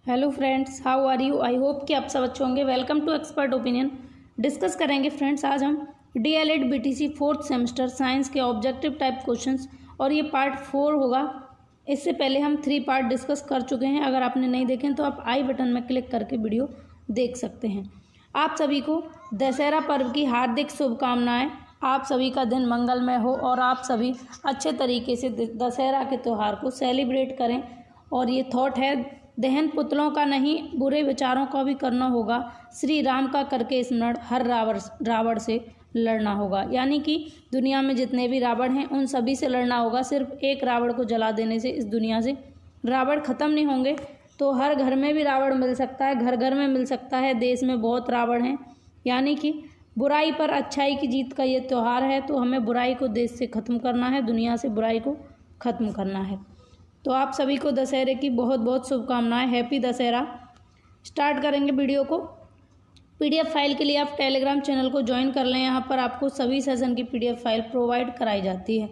Hello friends, how are you. I hope कि आप सब अच्छे होंगे। Welcome to Expert Opinion. Discuss करेंगे फ्रेंड्स आज हम DLED BTC 4th semester science के ऑब्जेक्टिव टाइप क्वेश्चंस और ये पार्ट 4 होगा। इससे पहले हम 3 पार्ट डिस्कस कर चुके हैं। अगर आपने नहीं देखे तो आप आई बटन में क्लिक करके वीडियो देख सकते हैं। आप सभी को दशहरा पर्व की हार्दिक शुभकामनाएँ। आप सभी का दिन मंगलमय हो और आप सभी अच्छे तरीके से दशहरा के त्यौहार को सेलिब्रेट करें। और ये थॉट है, दहन पुतलों का नहीं, बुरे विचारों का भी करना होगा। श्री राम का करके स्मरण, हर रावण से लड़ना होगा। यानी कि दुनिया में जितने भी रावण हैं उन सभी से लड़ना होगा। सिर्फ एक रावण को जला देने से इस दुनिया से रावण ख़त्म नहीं होंगे। तो हर घर में भी रावण मिल सकता है, घर घर में मिल सकता है। देश में बहुत रावण हैं। यानी कि बुराई पर अच्छाई की जीत का ये त्यौहार है। तो हमें बुराई को देश से ख़त्म करना है, दुनिया से बुराई को ख़त्म करना है। तो आप सभी को दशहरे की बहुत बहुत शुभकामनाएं। हैप्पी दशहरा। स्टार्ट करेंगे वीडियो को। PDF फाइल के लिए आप टेलीग्राम चैनल को ज्वाइन कर लें। यहाँ पर आपको सभी सेशन की PDF फाइल प्रोवाइड कराई जाती है।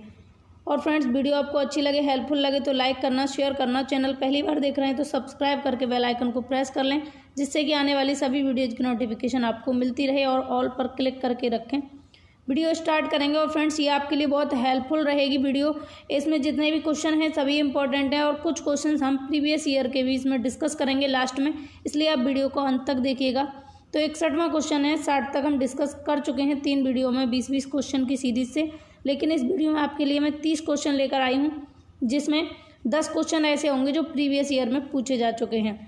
और फ्रेंड्स, वीडियो आपको अच्छी लगे, हेल्पफुल लगे तो लाइक करना, शेयर करना। चैनल पहली बार देख रहे हैं तो सब्सक्राइब करके बेल आइकन को प्रेस कर लें, जिससे कि आने वाली सभी वीडियोज़ की नोटिफिकेशन आपको मिलती रहे। और ऑल पर क्लिक करके रखें। वीडियो स्टार्ट करेंगे। और फ्रेंड्स, ये आपके लिए बहुत हेल्पफुल रहेगी वीडियो। इसमें जितने भी क्वेश्चन हैं सभी इंपॉर्टेंट हैं और कुछ क्वेश्चंस हम प्रीवियस ईयर के भी इसमें डिस्कस करेंगे लास्ट में, इसलिए आप वीडियो को अंत तक देखिएगा। तो 61वां क्वेश्चन है। 60 तक हम डिस्कस कर चुके हैं 3 वीडियो में 20-20 क्वेश्चन की सीरीज से। लेकिन इस वीडियो में आपके लिए मैं 30 क्वेश्चन लेकर आई हूँ, जिसमें 10 क्वेश्चन ऐसे होंगे जो प्रीवियस ईयर में पूछे जा चुके हैं।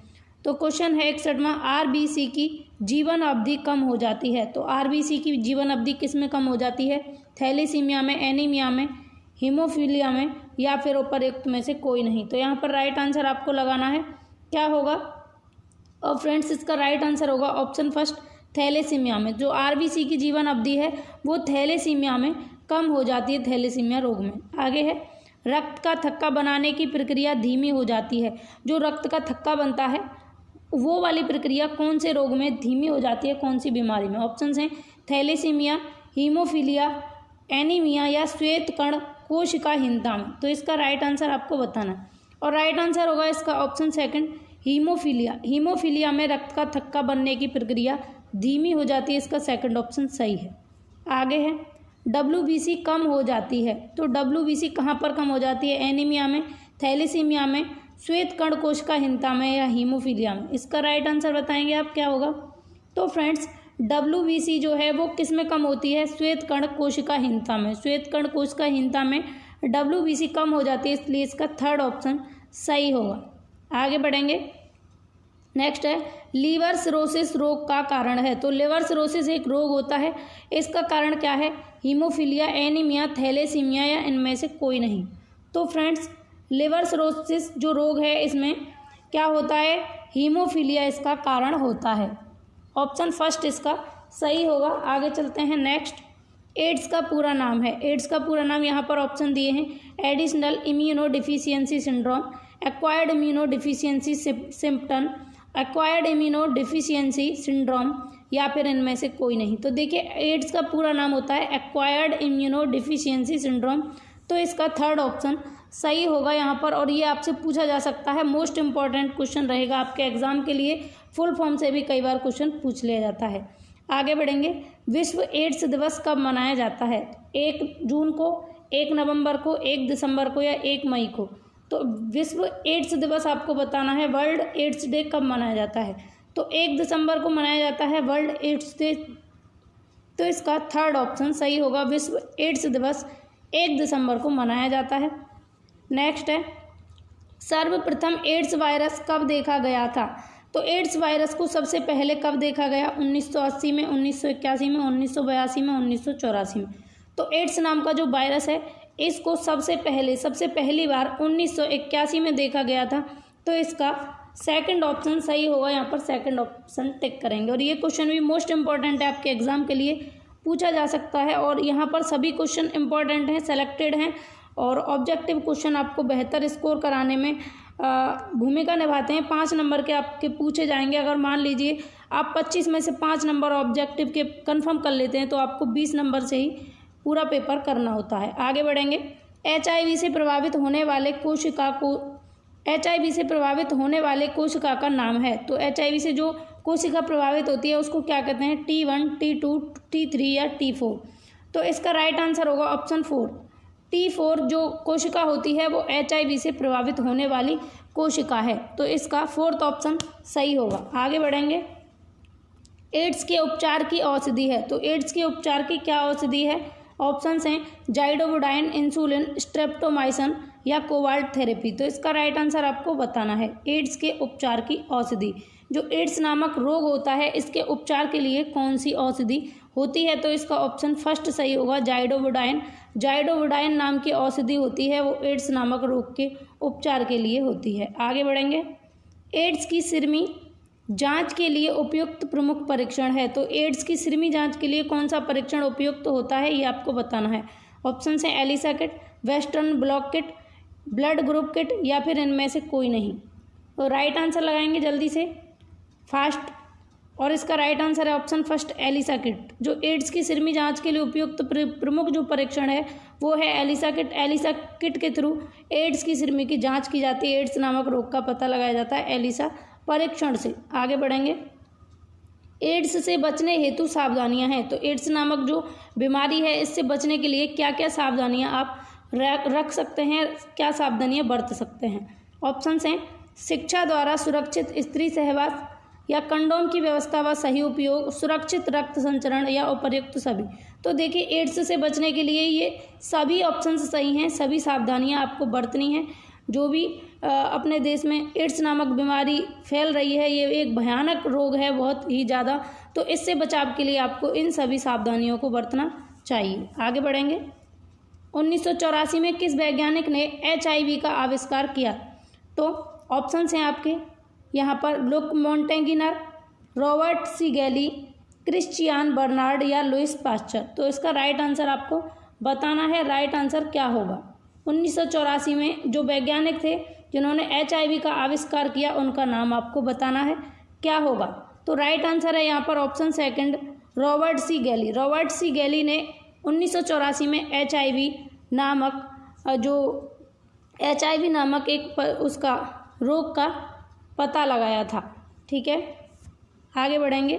तो क्वेश्चन है 61वां, RBC की जीवन अवधि कम हो जाती है। तो RBC की जीवन अवधि किस में कम हो जाती है? थैलेसीमिया में, एनीमिया में, हीमोफीलिया में, या फिर उपरोक्त में से कोई नहीं। तो यहाँ पर राइट आंसर आपको लगाना है, क्या होगा? और फ्रेंड्स, इसका राइट आंसर होगा ऑप्शन फर्स्ट, थैलेसीमिया में। जो RBC की जीवन अवधि है वो थैलेसीमिया में कम हो जाती है, थैलेसीमिया रोग में। आगे है, रक्त का थक्का बनाने की प्रक्रिया धीमी हो जाती है। जो रक्त का थक्का बनता है वो वाली प्रक्रिया कौन से रोग में धीमी हो जाती है, कौन सी बीमारी में? ऑप्शंस हैं थैलेसीमिया, हीमोफीलिया, एनीमिया या श्वेत कण कोशिकाहीनता में। तो इसका राइट आंसर आपको बताना है। और राइट आंसर होगा इसका ऑप्शन सेकंड, हीमोफीलिया। हीमोफीलिया में रक्त का थक्का बनने की प्रक्रिया धीमी हो जाती है। इसका सेकंड ऑप्शन सही है। आगे है, WBC कम हो जाती है। तो WBC कहाँ पर कम हो जाती है? एनीमिया में, थैलेसीमिया में, श्वेत कण कोशिकाहीनता में या हीमोफीलिया में? इसका राइट आंसर बताएंगे आप, क्या होगा? तो फ्रेंड्स, WBC जो है वो किस में कम होती है? श्वेत कण कोशिकाहीनता में। श्वेत कण कोशिकाहीनता में WBC कम हो जाती है, इसलिए इसका थर्ड ऑप्शन सही होगा। आगे बढ़ेंगे। नेक्स्ट है, लीवर सिरोसिस रोग का कारण है। तो लिवर सिरोसिस एक रोग होता है, इसका कारण क्या है? हीमोफीलिया, एनीमिया, थैलेसीमिया या इनमें से कोई नहीं। तो फ्रेंड्स, लिवर सिरोसिस जो रोग है इसमें क्या होता है? हीमोफीलिया इसका कारण होता है। ऑप्शन फर्स्ट इसका सही होगा। आगे चलते हैं। नेक्स्ट, एड्स का पूरा नाम है। एड्स का पूरा नाम यहाँ पर ऑप्शन दिए हैं, additional immuno deficiency syndrome, acquired immuno deficiency symptom, acquired immuno deficiency syndrome या फिर इनमें से कोई नहीं। तो देखिए, एड्स का पूरा नाम होता है एक्वायर्ड इम्यूनो डिफिशियंसी सिंड्रोम। तो इसका थर्ड ऑप्शन सही होगा यहाँ पर। और ये आपसे पूछा जा सकता है, मोस्ट इंपॉर्टेंट क्वेश्चन रहेगा आपके एग्जाम के लिए। फुल फॉर्म से भी कई बार क्वेश्चन पूछ लिया जाता है। आगे बढ़ेंगे। विश्व एड्स दिवस कब मनाया जाता है? 1 जून को, 1 नवंबर को, 1 दिसंबर को या 1 मई को? तो विश्व एड्स दिवस आपको बताना है। वर्ल्ड एड्स डे कब मनाया जाता है? तो 1 दिसंबर को मनाया जाता है वर्ल्ड एड्स डे। तो इसका थर्ड ऑप्शन सही होगा, विश्व एड्स दिवस 1 दिसंबर को मनाया जाता है। नेक्स्ट है, सर्वप्रथम एड्स वायरस कब देखा गया था? तो एड्स वायरस को सबसे पहले कब देखा गया? 1980 में, 1981 में, 1982 में, 1984 में। तो एड्स नाम का जो वायरस है इसको सबसे पहली बार 1981 में देखा गया था। तो इसका सेकंड ऑप्शन सही होगा। यहाँ पर सेकंड ऑप्शन टिक करेंगे। और ये क्वेश्चन भी मोस्ट इंपॉर्टेंट है, आपके एग्जाम के लिए पूछा जा सकता है। और यहाँ पर सभी क्वेश्चन इंपॉर्टेंट हैं, सेलेक्टेड हैं और ऑब्जेक्टिव क्वेश्चन आपको बेहतर स्कोर कराने में भूमिका निभाते हैं। 5 नंबर के आपके पूछे जाएंगे। अगर मान लीजिए आप 25 में से 5 नंबर ऑब्जेक्टिव के कंफर्म कर लेते हैं तो आपको 20 नंबर से ही पूरा पेपर करना होता है। आगे बढ़ेंगे। HIV से प्रभावित होने वाले कोशिका को HIV से प्रभावित होने वाले कोशिका का नाम है। तो HIV से जो कोशिका प्रभावित होती है उसको क्या कहते हैं? T1, T2, T3 या T4। तो इसका राइट आंसर होगा ऑप्शन 4। T4 जो कोशिका होती है वो HIV से प्रभावित होने वाली कोशिका है। तो इसका फोर्थ ऑप्शन सही होगा। आगे बढ़ेंगे। एड्स के उपचार की औषधि है। तो एड्स के उपचार की क्या औषधि है? ऑप्शंस हैं जाइडोवुडाइन, इंसुलिन, स्ट्रेप्टोमाइसिन या कोबाल्ट थेरेपी। तो इसका राइट आंसर आपको बताना है। एड्स के उपचार की औषधि, जो एड्स नामक रोग होता है इसके उपचार के लिए कौन सी औषधि होती है? तो इसका ऑप्शन फर्स्ट सही होगा, जाइडोवुडाइन। जाइडोवुडाइन नाम की औषधि होती है, वो एड्स नामक रोग के उपचार के लिए होती है। आगे बढ़ेंगे। एड्स की सिरमी जांच के लिए उपयुक्त प्रमुख परीक्षण है। तो एड्स की सिरमी जांच के लिए कौन सा परीक्षण उपयुक्त होता है ये आपको बताना है। ऑप्शन है ELISA kit, western blot kit, blood group kit या फिर इनमें से कोई नहीं। तो राइट आंसर लगाएंगे जल्दी से फास्ट, और इसका राइट आंसर है ऑप्शन फर्स्ट एलिसा किट। जो एड्स की सिरमी जांच के लिए उपयुक्त प्रमुख जो परीक्षण है वो है एलिसा किट। एलिसा किट के थ्रू एड्स की सिरमी की जांच की जाती है। एड्स नामक रोग का पता लगाया जाता है एलिसा परीक्षण से। आगे बढ़ेंगे। एड्स से बचने हेतु सावधानियां हैं। तो एड्स नामक जो बीमारी है इससे बचने के लिए क्या क्या सावधानियां आप रख सकते हैं, क्या सावधानियां बरत सकते हैं? ऑप्शंस हैं शिक्षा द्वारा सुरक्षित स्त्री सहवास या कंडोम की व्यवस्था व सही उपयोग, सुरक्षित रक्त संचरण या उपर्युक्त सभी। तो देखिए एड्स से बचने के लिए ये सभी ऑप्शंस सही हैं, सभी सावधानियां आपको बरतनी हैं। जो भी अपने देश में एड्स नामक बीमारी फैल रही है, ये एक भयानक रोग है बहुत ही ज़्यादा, तो इससे बचाव के लिए आपको इन सभी सावधानियों को बरतना चाहिए। आगे बढ़ेंगे। 1984 में किस वैज्ञानिक ने HIV का आविष्कार किया? तो ऑप्शंस हैं आपके यहाँ पर लुक मोंटेगिनर, रॉबर्ट सी गैली, क्रिश्चियन बर्नार्ड या लुइस पास्चर। तो इसका राइट आंसर आपको बताना है। राइट आंसर क्या होगा? 1984 में जो वैज्ञानिक थे जिन्होंने HIV का आविष्कार किया उनका नाम आपको बताना है, क्या होगा? तो राइट आंसर है यहाँ पर ऑप्शन सेकंड रॉबर्ट सी गैली। रॉबर्ट सी गैली ने 1984 में HIV नामक एक उसका रोग का पता लगाया था। ठीक है, आगे बढ़ेंगे।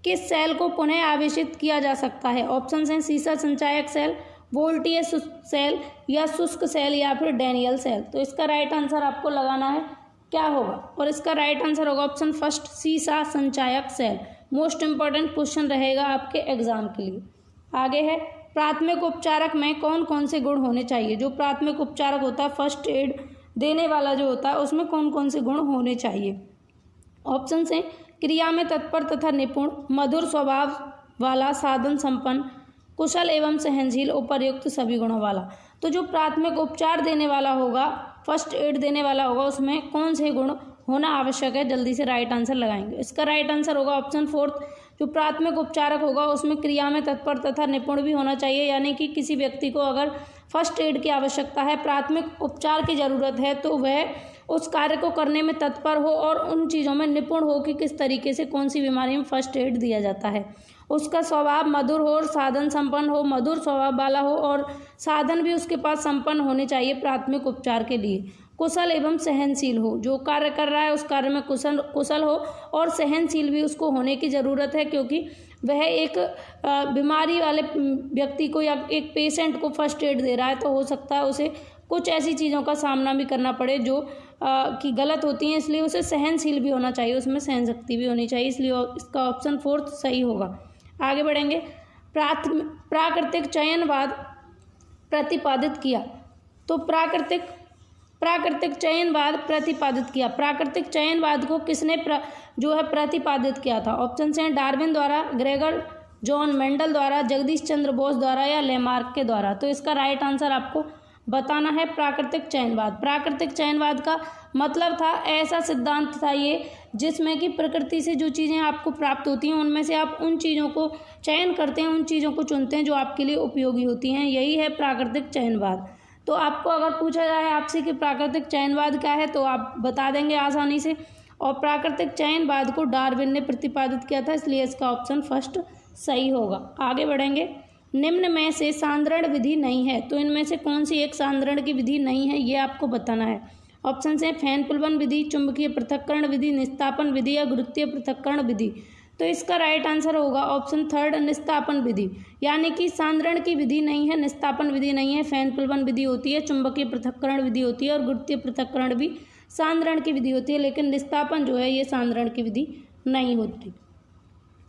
किस सेल को पुनः आवेशित किया जा सकता है? ऑप्शन हैं सीसा संचायक सेल, वोल्टियस सेल या शुष्क सेल या फिर डैनियल सेल। तो इसका राइट आंसर आपको लगाना है, क्या होगा? और इसका राइट आंसर होगा ऑप्शन फर्स्ट सीसा संचायक सेल। मोस्ट इंपॉर्टेंट क्वेश्चन रहेगा आपके एग्जाम के लिए। आगे है प्राथमिक उपचारक में कौन कौन से गुण होने चाहिए? जो प्राथमिक उपचारक होता है, फर्स्ट एड देने वाला जो होता है, उसमें कौन कौन से गुण होने चाहिए? ऑप्शन हैं क्रिया में तत्पर तथा निपुण, मधुर स्वभाव वाला, साधन संपन्न, कुशल एवं सहनशील, उपर्युक्त सभी गुणों वाला। तो जो प्राथमिक उपचार देने वाला होगा, फर्स्ट एड देने वाला होगा, उसमें कौन से गुण होना आवश्यक है? जल्दी से राइट आंसर लगाएंगे। इसका राइट आंसर होगा ऑप्शन फोर्थ। जो प्राथमिक उपचारक होगा उसमें क्रिया में तत्पर तथा निपुण भी होना चाहिए, यानी कि किसी व्यक्ति को अगर फर्स्ट एड की आवश्यकता है, प्राथमिक उपचार की ज़रूरत है, तो वह उस कार्य को करने में तत्पर हो और उन चीज़ों में निपुण हो कि किस तरीके से कौन सी बीमारी में फर्स्ट एड दिया जाता है। उसका स्वभाव मधुर हो और साधन संपन्न हो, मधुर स्वभाव वाला हो और साधन भी उसके पास संपन्न होने चाहिए प्राथमिक उपचार के लिए। कुशल एवं सहनशील हो, जो कार्य कर रहा है उस कार्य में कुशल हो और सहनशील भी उसको होने की ज़रूरत है, क्योंकि वह एक बीमारी वाले व्यक्ति को या एक पेशेंट को फर्स्ट एड दे रहा है, तो हो सकता है उसे कुछ ऐसी चीज़ों का सामना भी करना पड़े जो कि गलत होती हैं, इसलिए उसे सहनशील भी होना चाहिए, उसमें सहन शक्ति भी होनी चाहिए, इसलिए इसका ऑप्शन फोर्थ सही होगा। आगे बढ़ेंगे। प्राकृतिक चयनवाद प्रतिपादित किया। तो प्राकृतिक चयनवाद प्रतिपादित किया। प्राकृतिक चयनवाद को किसने प्रतिपादित किया था? ऑप्शन हैं डार्विन द्वारा, ग्रेगर जॉन मेंडल द्वारा, जगदीश चंद्र बोस द्वारा या लेमार्क के द्वारा। तो इसका राइट आंसर आपको बताना है प्राकृतिक चयनवाद। प्राकृतिक चयनवाद का मतलब था, ऐसा सिद्धांत था ये जिसमें कि प्रकृति से जो चीज़ें आपको प्राप्त होती हैं उनमें से आप उन चीज़ों को चयन करते हैं, उन चीज़ों को चुनते हैं जो आपके लिए उपयोगी होती हैं, यही है प्राकृतिक चयनवाद। तो आपको अगर पूछा जाए आपसे कि प्राकृतिक चयनवाद क्या है तो आप बता देंगे आसानी से, और प्राकृतिक चयनवाद को डार्विन ने प्रतिपादित किया था, इसलिए इसका ऑप्शन फर्स्ट सही होगा। आगे बढ़ेंगे। निम्न में से सांद्रण विधि नहीं है, तो इनमें से कौन सी एक सांद्रण की विधि नहीं है, ये आपको बताना है। ऑप्शन है फैन प्लवन विधि, चुंबकीय पृथक्करण विधि, निस्तापन विधि या गुरुत्वीय पृथक्करण विधि। तो इसका राइट आंसर होगा ऑप्शन थर्ड, निस्तापन विधि। यानी कि सांद्रण की विधि नहीं है, निस्तापन विधि नहीं है, फैन प्लवन विधि होती है, चुंबकीय पृथक्करण विधि होती है और गुरुत्वीय पृथक्करण भी सांद्रण की विधि होती है, लेकिन निस्तापन जो है ये सांद्रण की विधि नहीं होती।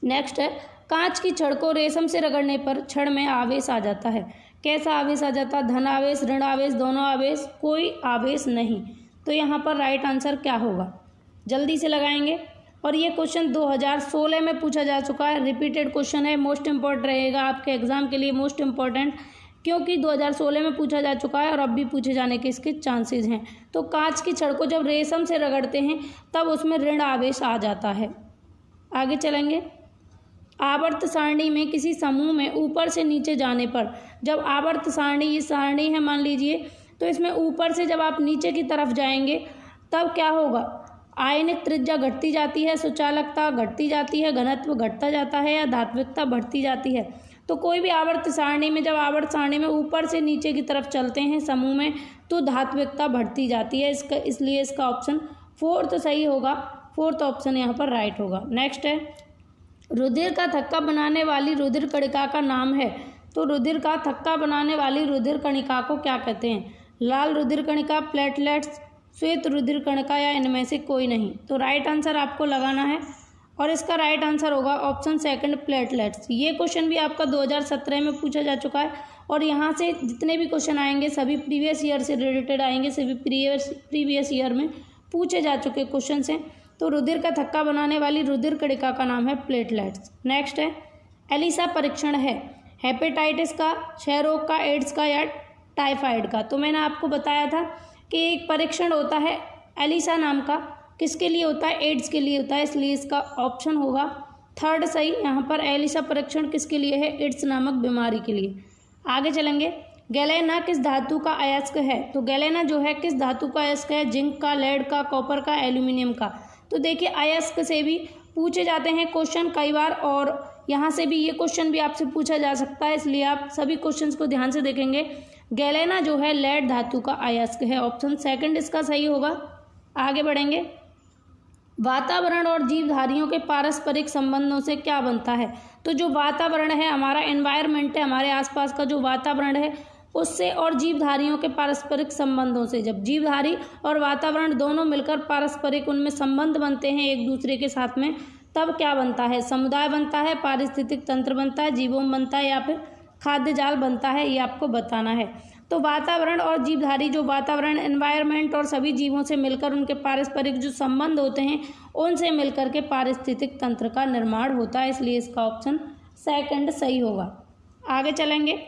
नेक्स्ट है, कांच की छड़ को रेशम से रगड़ने पर छड़ में आवेश आ जाता है। कैसा आवेश आ जाता है? धन आवेश, ऋण आवेश, दोनों आवेश, कोई आवेश नहीं। तो यहाँ पर राइट आंसर क्या होगा? जल्दी से लगाएंगे। और ये क्वेश्चन 2016 में पूछा जा चुका है, रिपीटेड क्वेश्चन है, मोस्ट इम्पॉर्टेंट रहेगा आपके एग्जाम के लिए, मोस्ट इम्पॉर्टेंट, क्योंकि 2016 में पूछा जा चुका है और अब भी पूछे जाने के इसके चांसेस हैं। तो कांच की छड़ को जब रेशम से रगड़ते हैं तब उसमें ऋण आवेश आ जाता है। आगे चलेंगे। आवर्त सारणी में किसी समूह में ऊपर से नीचे जाने पर, जब आवर्त सारणी, ये सारणी है मान लीजिए, तो इसमें ऊपर से जब आप नीचे की तरफ जाएंगे तब क्या होगा? आयनिक त्रिज्या घटती जाती है, सुचालकता घटती जाती है, घनत्व घटता जाता है या धात्विकता बढ़ती जाती है। तो कोई भी आवर्त सारणी में, जब आवर्त सारणी में ऊपर से नीचे की तरफ चलते हैं समूह में, तो धात्विकता बढ़ती जाती है। इसलिए इसका ऑप्शन फोर्थ सही होगा, फोर्थ ऑप्शन यहाँ पर राइट होगा। नेक्स्ट है, रुधिर का थक्का बनाने वाली रुधिर कणिका का नाम है। तो रुधिर का थक्का बनाने वाली रुधिर कणिका को क्या कहते हैं? लाल रुधिर कणिका, प्लेटलेट्स, श्वेत रुधिर कणिका या इनमें से कोई नहीं। तो राइट आंसर आपको लगाना है और इसका राइट आंसर होगा ऑप्शन सेकंड, प्लेटलेट्स। ये क्वेश्चन भी आपका 2017 में पूछा जा चुका है और यहाँ से जितने भी क्वेश्चन आएंगे सभी प्रीवियस ईयर से रिलेटेड आएंगे, सभी प्रीवियस ईयर में पूछे जा चुके क्वेश्चन हैं। तो रुधिर का थक्का बनाने वाली रुधिर कणिका का नाम है प्लेटलेट्स। नेक्स्ट है, एलिसा परीक्षण है हेपेटाइटिस का, क्षय रोग का, एड्स का या टाइफाइड का। तो मैंने आपको बताया था कि एक परीक्षण होता है एलिसा नाम का, किसके लिए होता है? एड्स के लिए होता है, इसलिए इसका ऑप्शन होगा थर्ड सही। यहाँ पर एलिसा परीक्षण किसके लिए है? एड्स नामक बीमारी के लिए। आगे चलेंगे। गैलेना किस धातु का अयस्क है? तो गैलेना जो है किस धातु का अयस्क है? जिंक का, लेड का, कॉपर का, एल्यूमिनियम का। तो देखिए अयस्क से भी पूछे जाते हैं क्वेश्चन कई बार और यहाँ से भी ये क्वेश्चन भी आपसे पूछा जा सकता है, इसलिए आप सभी क्वेश्चंस को ध्यान से देखेंगे। गैलेना जो है लेड धातु का अयस्क है, ऑप्शन सेकंड इसका सही होगा। आगे बढ़ेंगे। वातावरण और जीवधारियों के पारस्परिक संबंधों से क्या बनता है? तो जो वातावरण है, हमारा एनवायरनमेंट है, हमारे आसपास का जो वातावरण है उससे और जीवधारियों के पारस्परिक संबंधों से, जब जीवधारी और वातावरण दोनों मिलकर पारस्परिक उनमें संबंध बनते हैं एक दूसरे के साथ में, तब क्या बनता है? समुदाय बनता है, पारिस्थितिक तंत्र बनता है, जीवोम बनता है या फिर खाद्य जाल बनता है, ये आपको बताना है। तो वातावरण और जीवधारी, जो वातावरण एनवायरनमेंट और सभी जीवों से मिलकर उनके पारस्परिक जो संबंध होते हैं उनसे मिलकर के पारिस्थितिक तंत्र का निर्माण होता है, इसलिए इसका ऑप्शन सेकंड सही होगा। आगे चलेंगे।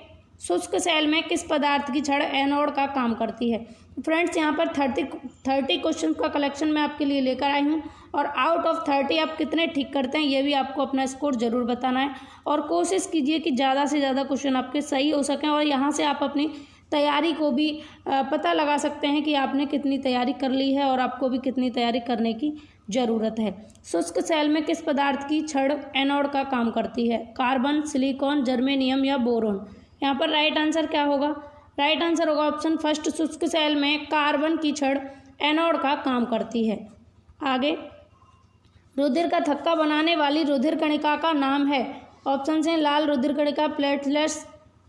शुष्क सेल में किस पदार्थ की छड़ एनोड का काम करती है? फ्रेंड्स यहाँ पर 30 क्वेश्चन का कलेक्शन मैं आपके लिए लेकर आई हूँ और आउट ऑफ 30 आप कितने ठीक करते हैं ये भी आपको अपना स्कोर जरूर बताना है और कोशिश कीजिए कि ज़्यादा से ज़्यादा क्वेश्चन आपके सही हो सकें और यहाँ से आप अपनी तैयारी को भी पता लगा सकते हैं कि आपने कितनी तैयारी कर ली है और आपको भी कितनी तैयारी करने की ज़रूरत है। शुष्क सेल में किस पदार्थ की छड़ एनोड का काम करती है? कार्बन, सिलिकॉन, जर्मेनियम या बोरोन। यहाँ पर राइट आंसर क्या होगा? राइट आंसर होगा ऑप्शन फर्स्ट, शुष्क सेल में कार्बन की छड़ एनोड का काम करती है। आगे। रुधिर का थक्का बनाने वाली रुधिर कणिका का नाम है? ऑप्शन हैं लाल रुधिर कणिका, प्लेटलेट्स,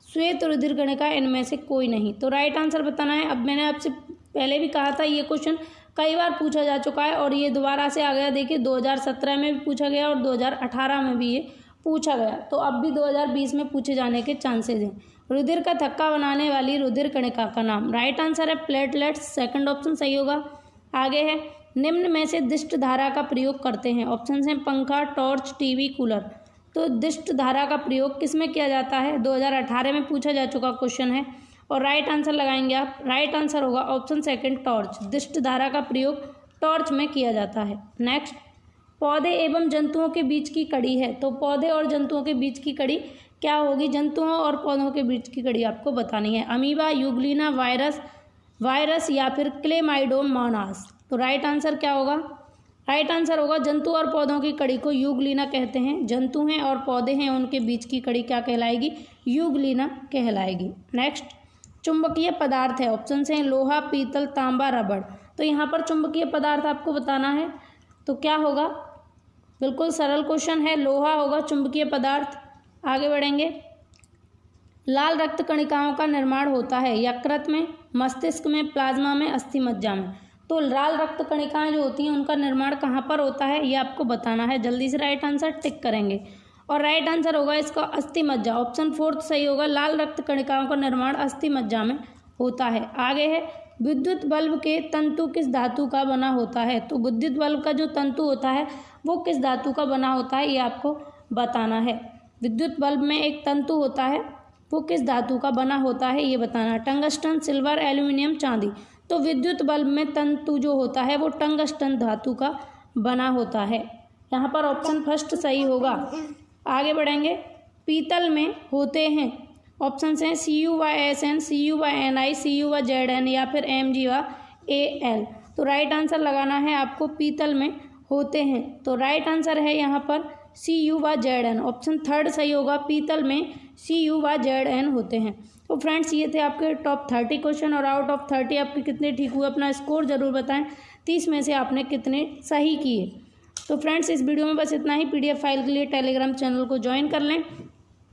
श्वेत रुधिर कणिका, इनमें से कोई नहीं। तो राइट आंसर बताना है। अब मैंने आपसे पहले भी कहा था ये क्वेश्चन कई बार पूछा जा चुका है और ये दोबारा से आ गया। देखिए 2017 में भी पूछा गया और 2018 में भी ये पूछा गया, तो अब भी 2020 में पूछे जाने के चांसेस हैं। रुधिर का थक्का बनाने वाली रुधिर कणिका का नाम? राइट आंसर है प्लेटलेट्स, सेकंड ऑप्शन सही होगा। आगे है, निम्न में से दिष्ट धारा का प्रयोग करते हैं? ऑप्शन हैं पंखा, टॉर्च, टीवी, कूलर। तो दिष्ट धारा का प्रयोग किस में किया जाता है? 2018 में पूछा जा चुका क्वेश्चन है और राइट आंसर लगाएंगे आप। राइट आंसर होगा ऑप्शन सेकंड, टॉर्च। दिष्ट धारा का प्रयोग टॉर्च में किया जाता है। नेक्स्ट, पौधे एवं जंतुओं के बीच की कड़ी है। तो पौधे और जंतुओं के बीच की कड़ी क्या होगी? जंतुओं और पौधों के बीच की कड़ी आपको बतानी है। अमीबा, यूग्लिना, वायरस या फिर क्लेमाइडोमोनास। तो राइट आंसर क्या होगा? राइट आंसर होगा जंतु और पौधों की कड़ी को युगलीना कहते हैं। जंतु हैं और पौधे हैं, उनके बीच की कड़ी क्या कहलाएगी? युगलीना कहलाएगी। नेक्स्ट, चुंबकीय पदार्थ है। ऑप्शन हैं लोहा, पीतल, तांबा, रबड़। तो यहाँ पर चुंबकीय पदार्थ आपको बताना है, तो क्या होगा? बिल्कुल सरल क्वेश्चन है, लोहा होगा चुंबकीय पदार्थ। आगे बढ़ेंगे। लाल रक्त कणिकाओं का निर्माण होता है यकृत में, मस्तिष्क में, प्लाज्मा में, अस्थि मज्जा में। तो लाल रक्त कणिकाएं जो होती हैं उनका निर्माण कहाँ पर होता है, ये आपको बताना है। जल्दी से राइट आंसर टिक करेंगे। और राइट आंसर होगा इसका अस्थि मज्जा। ऑप्शन 4 सही होगा। लाल रक्त कणिकाओं का निर्माण अस्थि मज्जा में होता है। आगे है, विद्युत बल्ब के तंतु किस धातु का बना होता है? तो विद्युत बल्ब का जो तंतु होता है वो किस धातु का बना होता है, ये आपको बताना है। विद्युत बल्ब में एक तंतु होता है, वो किस धातु का बना होता है, ये बताना है। टंगस्टन, सिल्वर, एल्यूमिनियम, चांदी। तो विद्युत बल्ब में तंतु जो होता है वो टंगस्टन धातु का बना होता है। यहाँ पर ऑप्शन फर्स्ट सही होगा। आगे बढ़ेंगे। पीतल में होते हैं, ऑप्शन हैं CuSN, CuNi, CuZn या फिर MgAl। तो राइट आंसर लगाना है आपको, पीतल में होते हैं। तो राइट आंसर है यहाँ पर CuZn। ऑप्शन 3 सही होगा, पीतल में CuZn होते हैं। तो फ्रेंड्स ये थे आपके टॉप 30 क्वेश्चन, और आउट ऑफ 30 आपके कितने ठीक हुए अपना स्कोर जरूर बताएं। 30 में से आपने कितने सही किए। तो फ्रेंड्स इस वीडियो में बस इतना ही। PDF फाइल के लिए टेलीग्राम चैनल को ज्वाइन कर लें।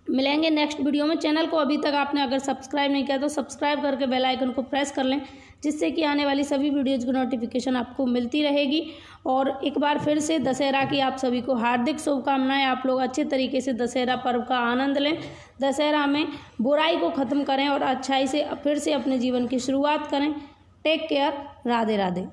मिलेंगे नेक्स्ट वीडियो में। चैनल को अभी तक आपने अगर सब्सक्राइब नहीं किया तो सब्सक्राइब करके बेल आइकन को प्रेस कर लें, जिससे कि आने वाली सभी वीडियोज़ की नोटिफिकेशन आपको मिलती रहेगी। और एक बार फिर से दशहरा की आप सभी को हार्दिक शुभकामनाएं। आप लोग अच्छे तरीके से दशहरा पर्व का आनंद लें। दशहरा में बुराई को ख़त्म करें और अच्छाई से फिर से अपने जीवन की शुरुआत करें। Take care. राधे राधे।